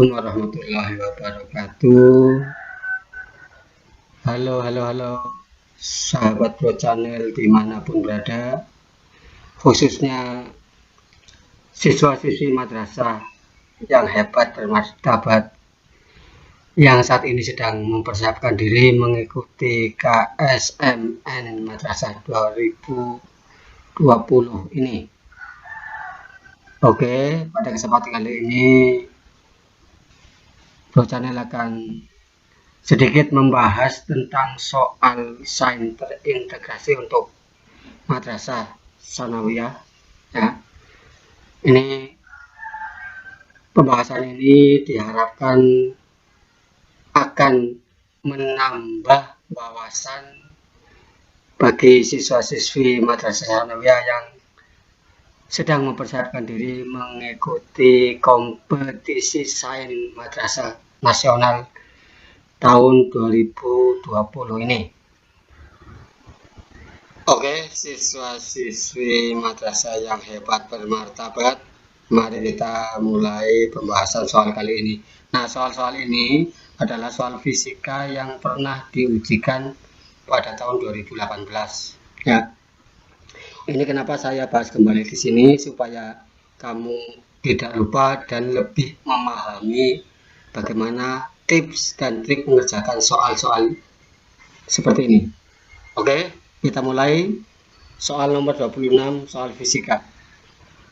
Assalamualaikum warahmatullahi wabarakatuh. Halo, sahabat Bro Channel dimanapun berada, khususnya siswa-siswi madrasah yang hebat bermartabat yang saat ini sedang mempersiapkan diri mengikuti KSMN Madrasah 2020 ini. Oke, pada kesempatan kali ini Bro Channel akan sedikit membahas tentang soal sains terintegrasi untuk madrasah sanawiyah. Ya, ini pembahasan ini diharapkan akan menambah wawasan bagi siswa-siswi madrasah sanawiyah yang sedang mempersiapkan diri mengikuti kompetisi sains madrasah nasional tahun 2020 ini. Oke, siswa-siswi madrasah yang hebat bermartabat, mari kita mulai pembahasan soal kali ini. Nah, soal-soal ini adalah soal fisika yang pernah diujikan pada tahun 2018. Ya, ini kenapa saya bahas kembali di sini supaya kamu tidak lupa dan lebih memahami bagaimana tips dan trik mengerjakan soal-soal seperti ini. Oke, kita mulai. Soal nomor 26, soal fisika.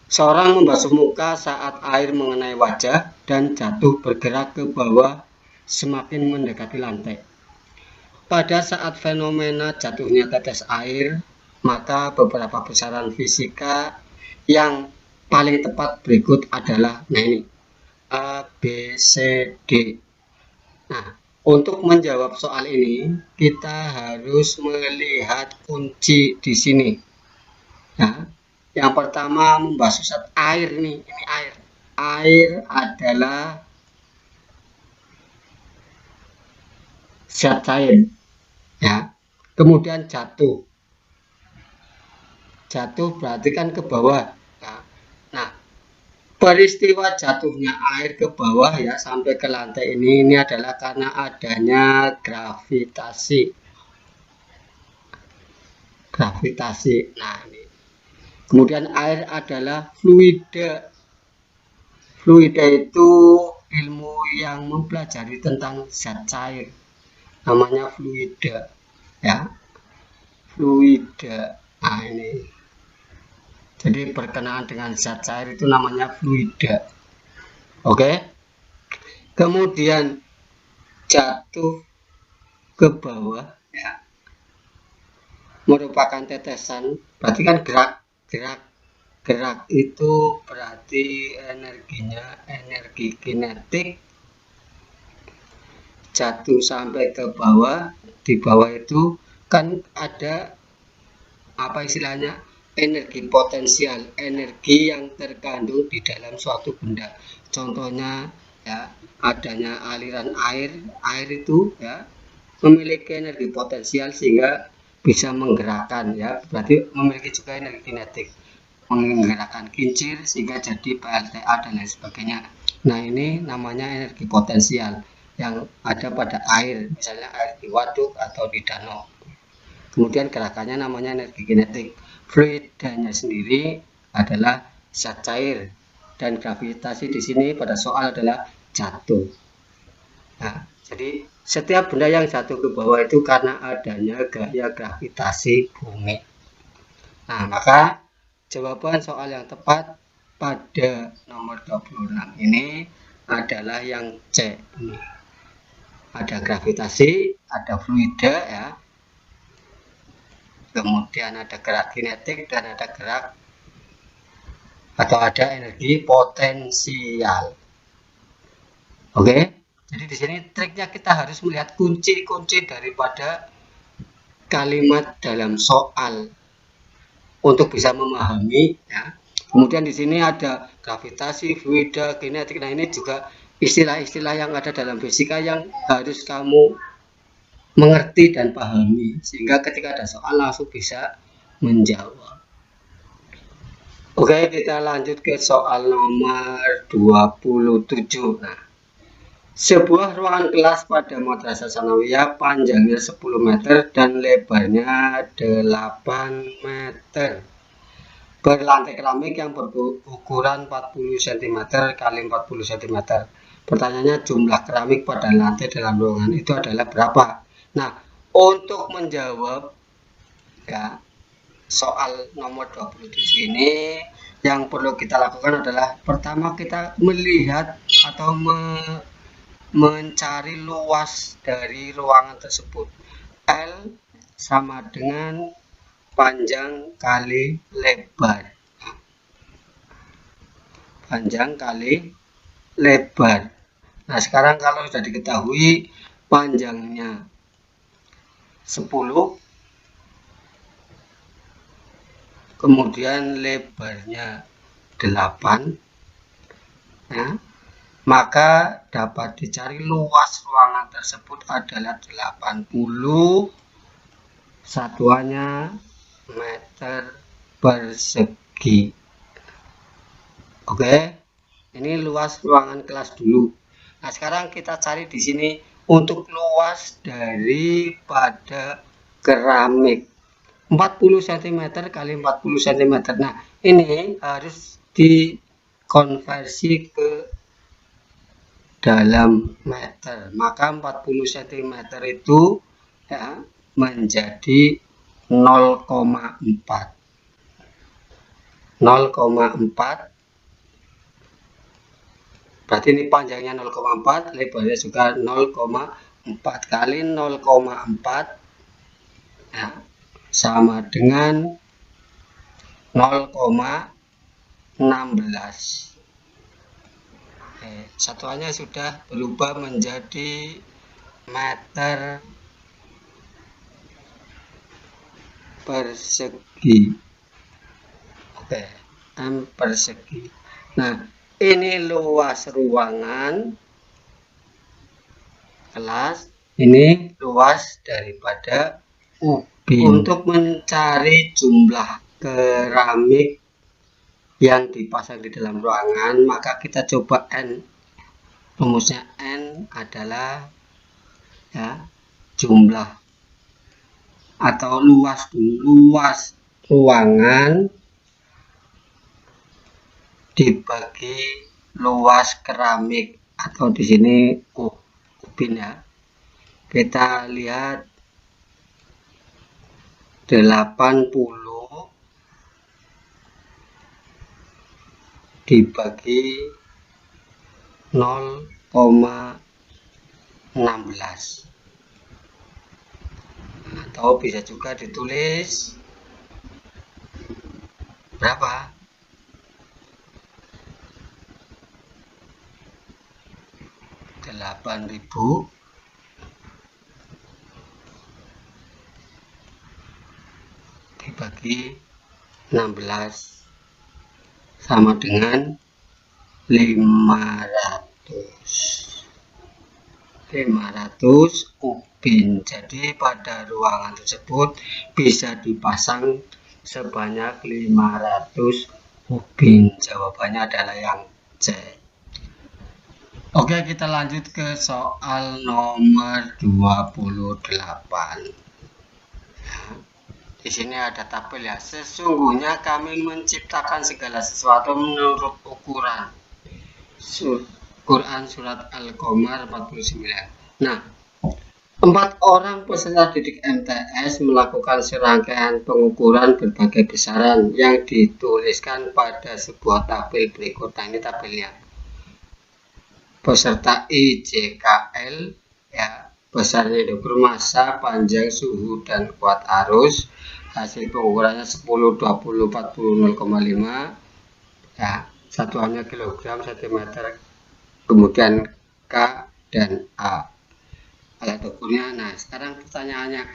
Seorang membasuh muka saat air mengenai wajah dan jatuh bergerak ke bawah semakin mendekati lantai. Pada saat fenomena jatuhnya tetes air, maka beberapa besaran fisika yang paling tepat berikut adalah, nah ini, A, B, C, D. Nah, untuk menjawab soal ini, kita harus melihat kunci di sini. Nah, yang pertama membasuh zat air nih, ini air. Air adalah zat cair. Ya. Kemudian jatuh. Jatuh berarti kan ke bawah. Nah, peristiwa jatuhnya air ke bawah ya sampai ke lantai ini adalah karena adanya gravitasi. Nah, ini. Kemudian air adalah fluida. Fluida itu ilmu yang mempelajari tentang zat cair. Namanya fluida. Ya. Fluida. Nah, ini. Jadi berkenaan dengan zat cair itu namanya fluida. Oke. Kemudian jatuh ke bawah ya. Merupakan tetesan, berarti kan gerak itu berarti energinya energi kinetik. Jatuh sampai ke bawah, di bawah itu kan ada apa istilahnya? Energi potensial, energi yang terkandung di dalam suatu benda. Contohnya ya, adanya aliran air itu ya memiliki energi potensial sehingga bisa menggerakkan ya, berarti memiliki juga energi kinetik, menggerakkan kincir sehingga jadi PLTA dan lain sebagainya. Nah, ini namanya energi potensial yang ada pada air, misalnya air di waduk atau di danau. Kemudian gerakannya namanya energi kinetik. Fluidanya sendiri adalah zat cair dan gravitasi di sini pada soal adalah jatuh. Nah, jadi setiap benda yang jatuh ke bawah itu karena adanya gaya gravitasi bumi. Nah, maka jawaban soal yang tepat pada nomor 26 ini adalah yang C ini. Ada gravitasi, ada fluida ya. Kemudian ada gerak kinetik dan ada gerak atau ada energi potensial. Oke, jadi di sini triknya kita harus melihat kunci-kunci daripada kalimat dalam soal untuk bisa memahami ya. Kemudian di sini ada gravitasi, fluida, kinetik. Nah, ini juga istilah-istilah yang ada dalam fisika yang harus kamu mengerti dan pahami sehingga ketika ada soal langsung bisa menjawab. Oke, kita lanjut ke soal nomor 27. Nah, Sebuah ruangan kelas pada Madrasah Sanawiyah panjangnya 10 meter dan lebarnya 8 meter. Berlantai keramik yang berukuran 40 cm kali 40 cm. Pertanyaannya, jumlah keramik pada lantai dalam ruangan itu adalah berapa? Nah, untuk menjawab ya soal nomor 27 ini, yang perlu kita lakukan adalah pertama kita melihat atau mencari luas dari ruangan tersebut. L sama dengan panjang kali lebar. Panjang kali lebar. Nah, sekarang kalau sudah diketahui panjangnya 10, kemudian lebarnya 8, ya, maka dapat dicari luas ruangan tersebut adalah 80, satuannya meter persegi. Oke, ini luas ruangan kelas dulu. Nah, sekarang kita cari di sini untuk luas daripada keramik 40 cm kali 40 cm. Nah, ini harus dikonversi ke dalam meter, maka 40 cm itu ya menjadi 0,4. Berarti ini panjangnya 0,4, lebarnya juga 0,4 kali 0,4 ya, sama dengan 0,16. Satuannya sudah berubah menjadi meter persegi. Oke, M persegi. Nah, ini luas ruangan kelas, ini luas daripada ubin. Untuk mencari jumlah keramik yang dipasang di dalam ruangan, maka kita coba N. Rumusnya N adalah ya jumlah atau luas ruangan dibagi luas keramik, atau di sini ubin ya. Kita lihat 80 dibagi 0,16, atau bisa juga ditulis berapa? 8.000 dibagi 16 sama dengan 500 ubin. Jadi pada ruangan tersebut bisa dipasang sebanyak 500 ubin. Jawabannya adalah yang C. Oke, kita lanjut ke soal nomor 28. Di sini ada tabel ya. Sesungguhnya kami menciptakan segala sesuatu menurut ukuran. Quran surat Al-Qamar 49. Nah, 4 orang peserta didik MTS melakukan serangkaian pengukuran berbagai besaran yang dituliskan pada sebuah tabel berikut. Nah, ini tabelnya. Peserta IJKL ya, besarnya diukur massa, panjang, suhu, dan kuat arus. Hasil pengukurannya 10, 20, 40, 0,5 ya, satuannya kilogram, cm, kemudian K dan A alat ukurnya. Nah, sekarang pertanyaannya,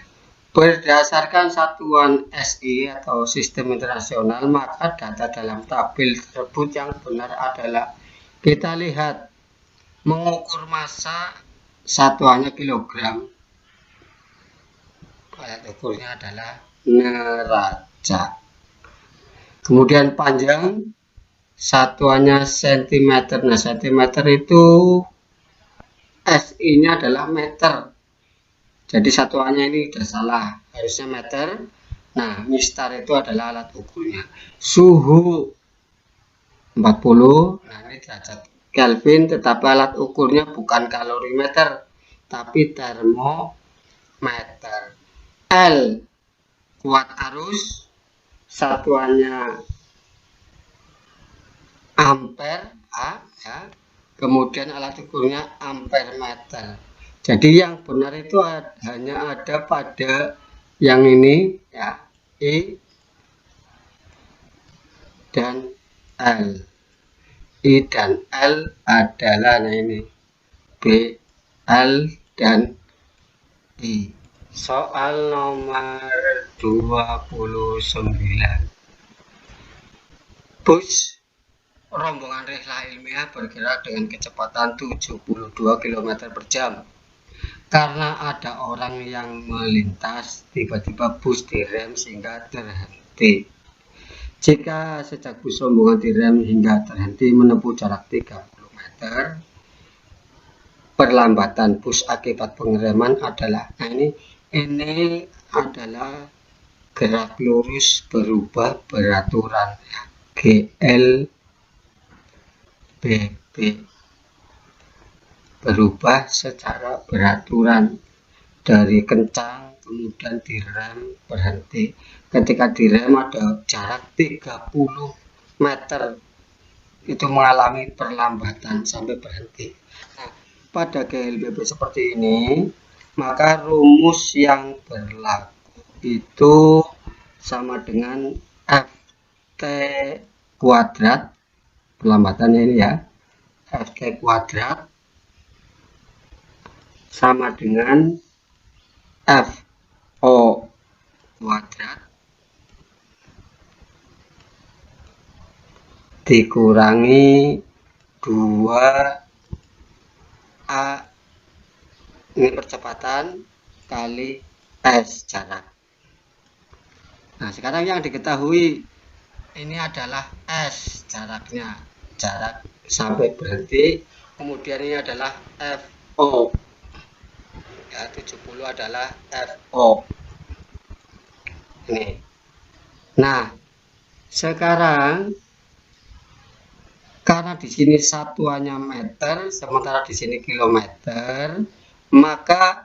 berdasarkan satuan SI atau sistem internasional, maka data dalam tabel tersebut yang benar adalah, kita lihat, mengukur massa satuannya kilogram, alat ukurnya adalah neraca. Kemudian panjang satuannya cm. Nah, cm itu SI-nya adalah meter. Jadi satuannya ini udah salah, harusnya meter. Nah, mistar itu adalah alat ukurnya. Suhu 40, nah ini derajat Kelvin, tetapi alat ukurnya bukan kalorimeter, tapi termometer. L kuat arus, satuannya ampere A, ya. Kemudian alat ukurnya ampere meter. Jadi yang benar itu hanya ada pada yang ini, ya, I dan L. I dan L adalah, nah ini B, L dan I. Soal nomor 29. Bus rombongan rihla ilmiah bergerak dengan kecepatan 72 km per jam. Karena ada orang yang melintas, tiba-tiba bus direm sehingga terhenti. Jika sejak bus rombongan direm hingga terhenti menempuh jarak 30 meter, perlambatan bus akibat pengereman adalah, nah ini adalah gerak lurus berubah beraturan, GL BB, berubah secara beraturan dari kencang kemudian direm berhenti. Ketika direm ada jarak 30 meter, itu mengalami perlambatan sampai berhenti. Nah, pada GLBB seperti ini, maka rumus yang berlaku itu sama dengan Ft kuadrat, perlambatannya ini ya, Ft kuadrat sama dengan Fo kuadrat dikurangi 2A, ini percepatan, kali S jarak. Nah, sekarang yang diketahui ini adalah S jaraknya, jarak sampai berhenti. Kemudian ini adalah Fo, ya, 70 adalah Fo ini. Nah, sekarang karena di sini satuannya meter, sementara di sini kilometer, maka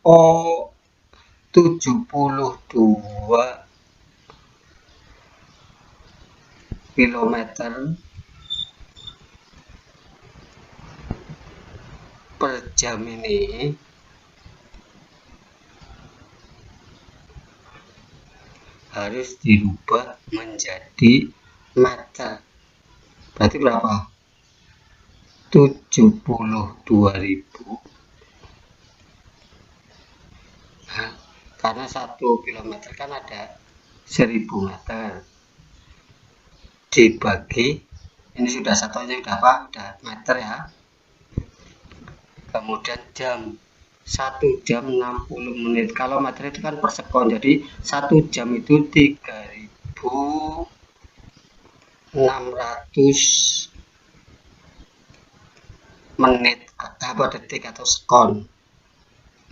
Fo 72 kilometer per jam ini harus dirubah menjadi meter. Berarti berapa? 72.000. Nah, karena 1 kilometer kan ada 1000 meter. Dibagi, ini sudah satunya udah apa? Udah meter ya. Kemudian jam, 1 jam 60 menit. Kalau meter itu kan per sekon, jadi 1 jam itu 3.600 menit atau detik atau sekon.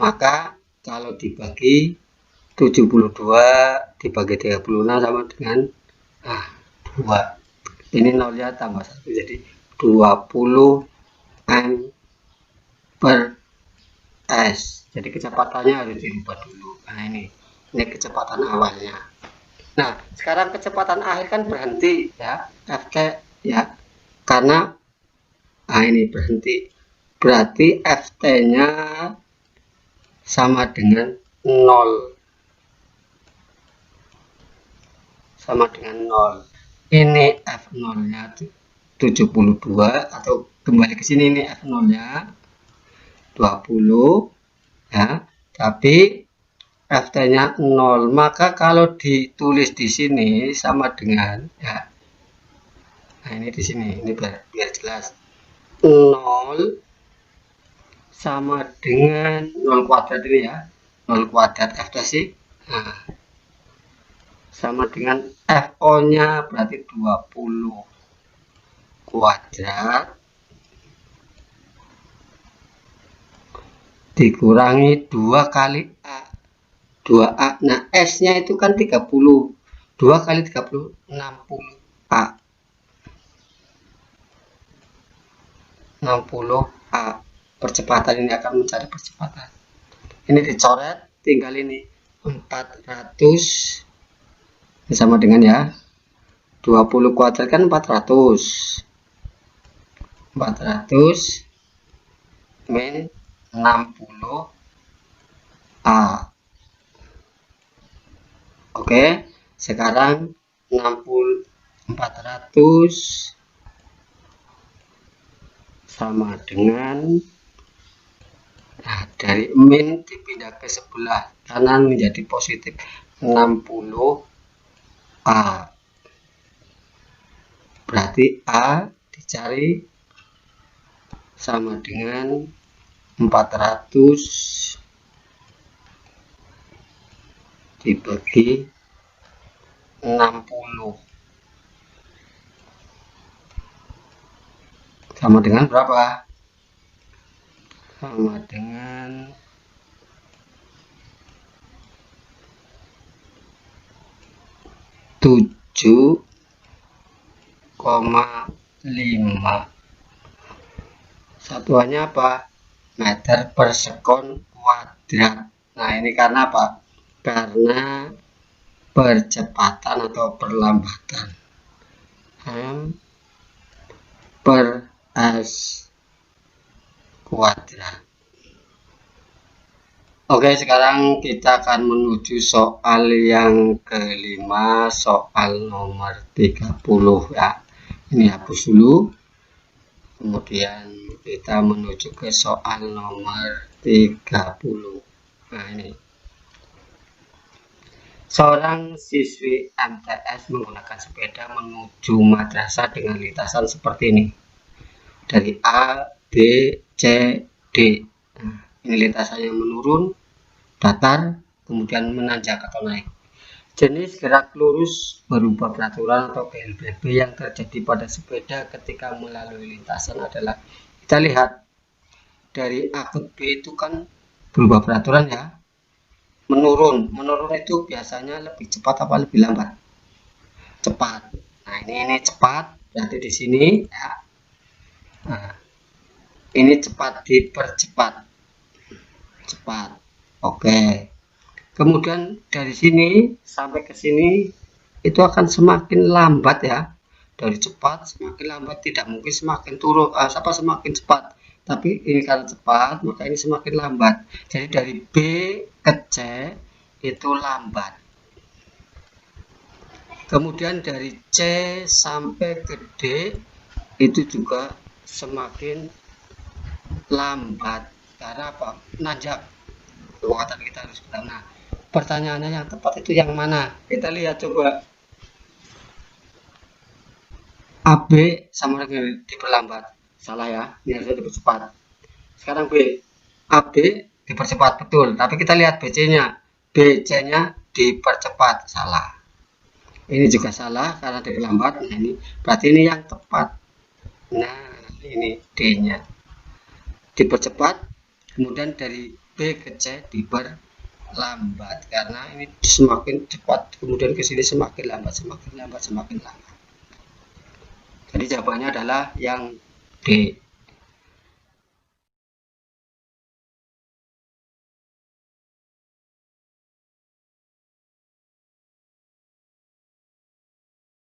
Maka kalau dibagi 72 dibagi 36 sama dengan 2. Ini nolnya tambah 1 jadi 20 M per S. Jadi kecepatannya harus dirubah dulu. Nah, ini kecepatan awalnya. Nah, sekarang kecepatan akhir kan berhenti ya, Fk ya. Karena ini berhenti. Berarti Ft-nya sama dengan 0. Sama dengan 0. Ini F0-nya 72, atau kembali ke sini, ini F0-nya 20 ya, tapi Ft-nya 0. Maka kalau ditulis di sini sama dengan ya. Nah, ini di sini, ini biar jelas. 0 sama dengan 0 kuadrat ini ya. 0 kuadrat F sih. Nah, sama dengan FO-nya berarti 20 kuadrat dikurangi 2 kali A. 2A. Nah, S-nya itu kan 30. 2 kali 30, 60A. 60A. Percepatan ini akan mencari percepatan. Ini dicoret, tinggal ini 400 sama dengan ya 20 kuadrat kan 400 min 60A. Oke, sekarang 400 sama dengan, nah dari min dipindah ke sebelah kanan menjadi positif 60A. Berarti A dicari sama dengan 400 dibagi 60 sama dengan berapa? Sama dengan 7,5. Satuannya apa? Meter per sekon kuadrat. Nah, ini karena apa? Karena percepatan atau perlambatan. M per S kuadrat. Oke, sekarang kita akan menuju soal yang kelima, soal nomor 30 ya. Ini hapus dulu. Kemudian kita menuju ke soal nomor 30. Nah, ini. Seorang siswi MTS menggunakan sepeda menuju madrasah dengan lintasan seperti ini. Dari A, B, C, D. Nah, ini lintasannya menurun, datar, kemudian menanjak atau naik. Jenis gerak lurus berubah peraturan atau PLBB yang terjadi pada sepeda ketika melalui lintasan adalah, kita lihat dari A ke B itu kan berubah peraturan ya, menurun itu biasanya lebih cepat apa lebih lambat? Cepat. Nah, ini cepat, berarti di sini ya. Nah, ini cepat, dipercepat, cepat. Oke. Kemudian dari sini sampai ke sini itu akan semakin lambat ya. Dari cepat semakin lambat, tidak mungkin semakin turun, semakin cepat. Tapi ini karena cepat, maka ini semakin lambat. Jadi dari B ke C itu lambat. Kemudian dari C sampai ke D itu juga semakin lambat. Karena apa? Nanjak. Kekuatan kita harus benar. Nah, pertanyaannya yang tepat itu yang mana? Kita lihat coba. AB sama dengan diperlambat. Salah ya, ini harusnya dipercepat. Sekarang B. AB dipercepat, betul. Tapi kita lihat BC-nya. BC-nya dipercepat, salah. Ini juga salah karena diperlambat. Nah, ini berarti ini yang tepat. Nah, ini D-nya. Dipercepat, kemudian dari B ke C diperlambat karena ini semakin cepat, kemudian ke sini semakin lambat, semakin lambat. Jadi jawabannya adalah yang D.